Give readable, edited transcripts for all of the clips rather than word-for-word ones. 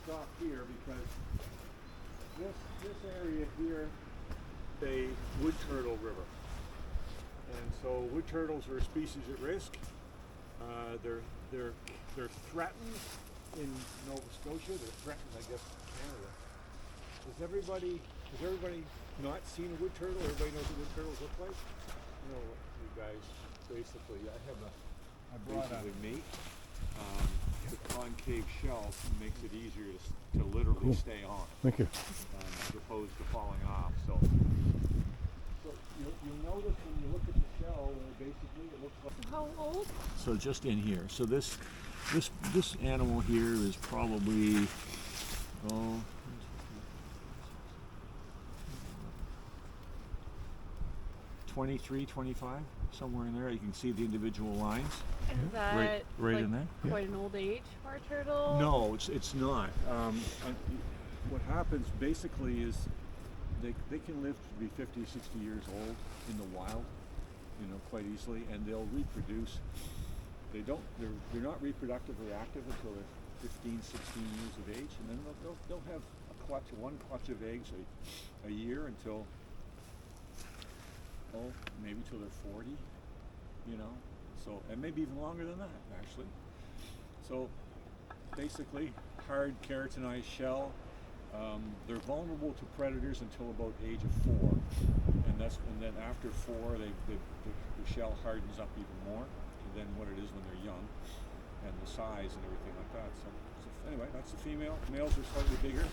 stop here because this area here, a wood turtle river. And so wood turtles are a species at risk. They're threatened in Nova Scotia. They're threatened, I guess, in Canada. Has everybody not seen a wood turtle? Everybody knows what wood turtles look like? You know, you guys, basically, I brought me. The concave shell makes it easier to literally stay on. Thank you. As opposed to falling off. So you'll notice when you look at the shell, basically it looks like. How old? So just in here. So this animal here is probably 23, 25, somewhere in there. You can see the individual lines. Is that right like in there. quite an old age for a turtle? No, it's not. What happens basically is they can live to be 50, 60 years old in the wild, you know, quite easily, and they'll reproduce. They're not reproductively active until they're 15, 16 years of age, and then they'll have one clutch of eggs a year until maybe till they're 40, you know. So, and maybe even longer than that, actually. So, basically, hard keratinized shell. They're vulnerable to predators until about age of 4, and then after 4, the shell hardens up even more than what it is when they're young, and the size and everything like that. So anyway, that's the female. Males are slightly bigger.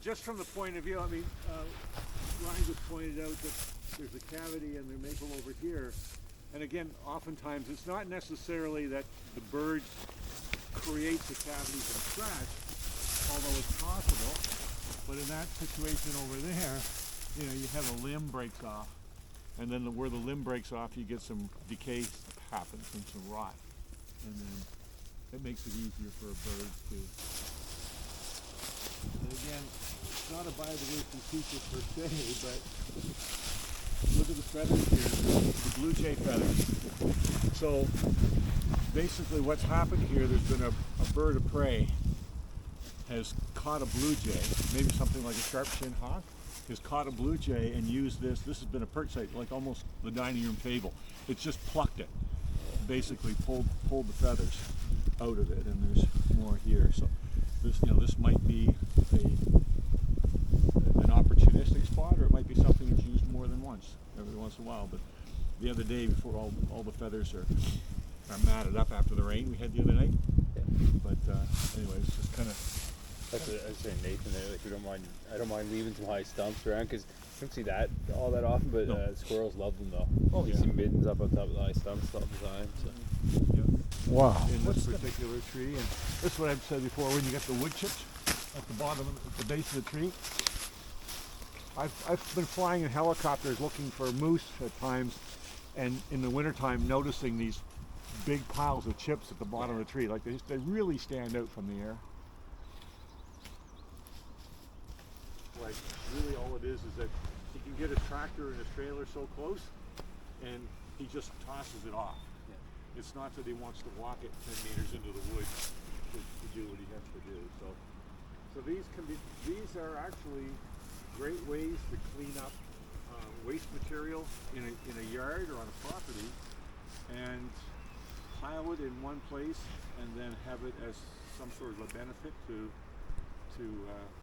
Just from the point of view, I mean, Ryan just pointed out that there's a cavity in the maple over here. And again, oftentimes it's not necessarily that the bird creates the cavity from scratch, although it's possible. But in that situation over there, you know, you have a limb breaks off. And then where the limb breaks off, you get some decay happens and some rot. And then it makes it easier for a bird to. And again, it's not a biodiversity feature per se, but look at the feathers here, the blue jay feathers. So basically what's happened here, there's been a bird of prey has caught a blue jay, maybe something like a sharp-shinned hawk, has caught a blue jay and used this. This has been a perch site, like almost the dining room table. It's just plucked it, basically pulled the feathers out of it, and there's more here. So this might be an opportunistic spot, or it might be something that's used more than once, every once in a while. But the other day, before all the feathers are matted up after the rain we had the other night. Yeah. But anyway, it's just kind of. That's what I was saying, Nathan. There, like I don't mind leaving some high stumps around because you don't see that all that often. But No. Squirrels love them though. Oh, you yeah. see middens up on top of the high stumps all the time. So. Yeah. Wow. In this particular tree, and this is what I've said before, when you get the wood chips at the bottom, at the base of the tree, I've been flying in helicopters looking for moose at times, and in the wintertime noticing these big piles of chips at the bottom of the tree. Like they really stand out from the air. Like really all it is that he can get his tractor and his trailer so close, and he just tosses it off. It's not that he wants to walk it 10 meters into the woods to do what he has to do. So these are actually great ways to clean up waste material in a yard or on a property, and pile it in one place, and then have it as some sort of a benefit to